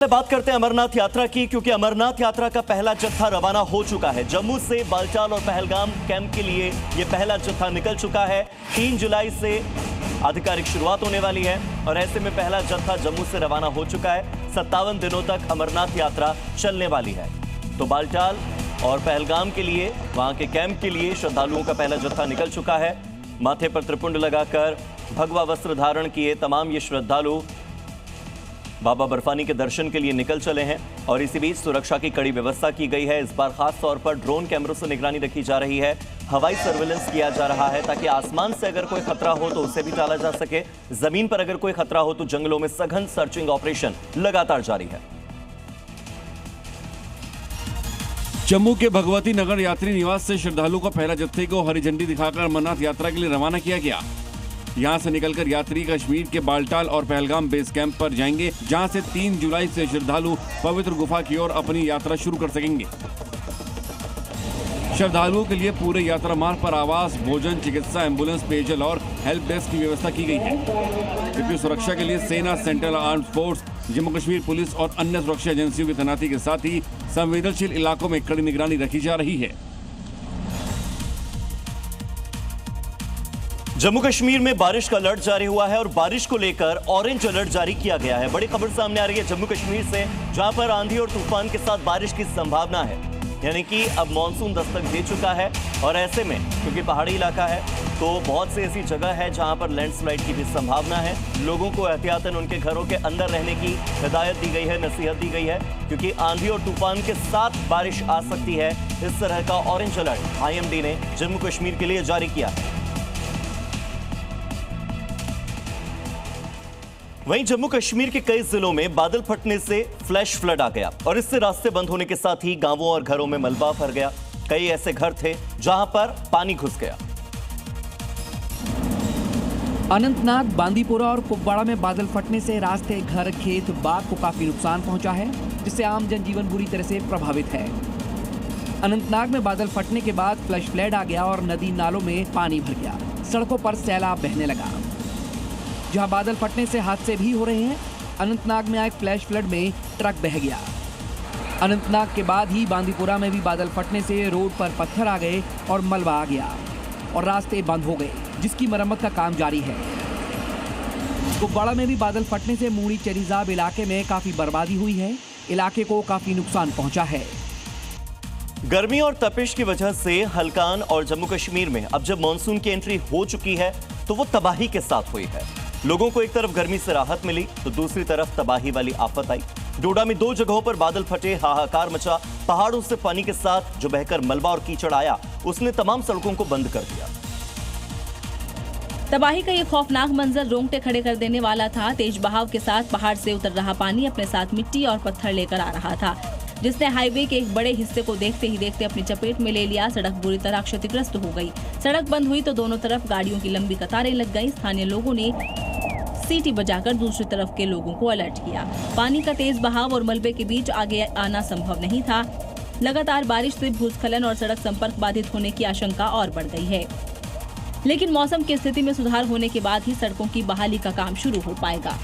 बात करते हैं अमरनाथ यात्रा की, क्योंकि अमरनाथ यात्रा का पहला जत्था रवाना हो चुका है। जम्मू से बालटाल और पहलगाम कैंप के लिए यह पहला जत्था निकल चुका है। 3 जुलाई से आधिकारिक शुरुआत होने वाली है और ऐसे में पहला जत्था जम्मू से रवाना हो चुका है। 57 दिनों तक अमरनाथ यात्रा चलने वाली है। तो बालटाल और पहलगाम के लिए, वहां के कैंप के लिए श्रद्धालुओं का पहला जत्था निकल चुका है। माथे पर त्रिपुंड लगाकर भगवा वस्त्र धारण किए तमाम ये श्रद्धालु बाबा बर्फानी के दर्शन के लिए निकल चले हैं और इसी बीच सुरक्षा की कड़ी व्यवस्था की गई है। इस बार खास तौर पर ड्रोन कैमरों से निगरानी रखी जा रही है, हवाई सर्वेलेंस किया जा रहा है ताकि आसमान से अगर कोई खतरा हो तो उसे भी टाला जा सके। जमीन पर अगर कोई खतरा हो तो जंगलों में सघन सर्चिंग ऑपरेशन लगातार जारी है। जम्मू के भगवती नगर यात्री निवास से श्रद्धालुओं का पहला जत्थे को हरी झंडी दिखाकर अमरनाथ यात्रा के लिए रवाना किया गया। यहां से निकलकर यात्री कश्मीर के बालटाल और पहलगाम बेस कैंप पर जाएंगे, जहां से 3 जुलाई से श्रद्धालु पवित्र गुफा की ओर अपनी यात्रा शुरू कर सकेंगे। श्रद्धालुओं के लिए पूरे यात्रा मार्ग पर आवास, भोजन, चिकित्सा, एम्बुलेंस, पेयजल और हेल्प डेस्क की व्यवस्था की गई है। क्योंकि सुरक्षा के लिए सेना, central armed force, Jammu Kashmir police और अन्य सुरक्षा एजेंसियों की तैनाती के साथ ही संवेदनशील इलाकों में कड़ी निगरानी रखी जा रही है। जम्मू कश्मीर में बारिश का अलर्ट जारी हुआ है और बारिश को लेकर ऑरेंज अलर्ट जारी किया गया है। बड़ी खबर सामने आ रही है जम्मू कश्मीर से, जहां पर आंधी और तूफान के साथ बारिश की संभावना है। यानी कि अब मॉनसून दस्तक दे चुका है और ऐसे में क्योंकि पहाड़ी इलाका है तो बहुत सी ऐसी जगह है जहां पर लैंडस्लाइड की भी संभावना है। लोगों को एहतियातन उनके घरों के अंदर रहने की हिदायत दी गई है, नसीहत दी गई है, क्योंकि आंधी और तूफान के साथ बारिश आ सकती है। इस तरह का ऑरेंज अलर्ट IMD ने जम्मू कश्मीर के लिए जारी किया है। वहीं जम्मू कश्मीर के कई जिलों में बादल फटने से फ्लैश फ्लड आ गया और इससे रास्ते बंद होने के साथ ही गांवों और घरों में मलबा भर गया। कई ऐसे घर थे जहां पर पानी घुस गया। अनंतनाग, बांदीपुरा और कुपवाड़ा में बादल फटने से रास्ते, घर, खेत, बाग को काफी नुकसान पहुंचा है, जिससे आम जनजीवन बुरी तरह से प्रभावित है। अनंतनाग में बादल फटने के बाद फ्लैश फ्लड आ गया और नदी नालों में पानी भर गया। सड़कों पर सैलाब बहने लगा। जहां बादल फटने से हादसे भी हो रहे हैं, अनंतनाग में आए फ्लैश फ्लड में ट्रक बह गया। अनंतनाग के बाद ही बांदीपुरा में भी बादल फटने से रोड पर पत्थर आ गए और मलबा आ गया और रास्ते बंद हो गए, जिसकी मरम्मत का काम जारी है। कुपवाड़ा में भी बादल फटने से मूड़ी चरीजाब इलाके में काफी बर्बादी हुई है। इलाके को काफी नुकसान पहुंचा है। गर्मी और तपिश की वजह से हल्कान और जम्मू कश्मीर में अब जब मानसून की एंट्री हो चुकी है तो वो तबाही के साथ हुई है। लोगों को एक तरफ गर्मी से राहत मिली तो दूसरी तरफ तबाही वाली आफत आई। डोडा में 2 जगहों पर बादल फटे, हाहाकार मचा। पहाड़ों से पानी के साथ जो बहकर मलबा और कीचड़ आया, उसने तमाम सड़कों को बंद कर दिया। तबाही का ये खौफनाक मंजर रोंगटे खड़े कर देने वाला था। तेज बहाव के साथ पहाड़ से उतर रहा पानी अपने साथ मिट्टी और पत्थर लेकर आ रहा था, जिसने हाईवे के एक बड़े हिस्से को देखते ही देखते अपनी चपेट में ले लिया। सड़क बुरी तरह क्षतिग्रस्त हो गई। सड़क बंद हुई तो दोनों तरफ गाड़ियों की लंबी कतारें लग गई। स्थानीय लोगों ने सीटी बजाकर दूसरी तरफ के लोगों को अलर्ट किया। पानी का तेज बहाव और मलबे के बीच आगे आना संभव नहीं था। लगातार बारिश से भूस्खलन और सड़क संपर्क बाधित होने की आशंका और बढ़ गई है। लेकिन मौसम की स्थिति में सुधार होने के बाद ही सड़कों की बहाली का काम शुरू हो पाएगा।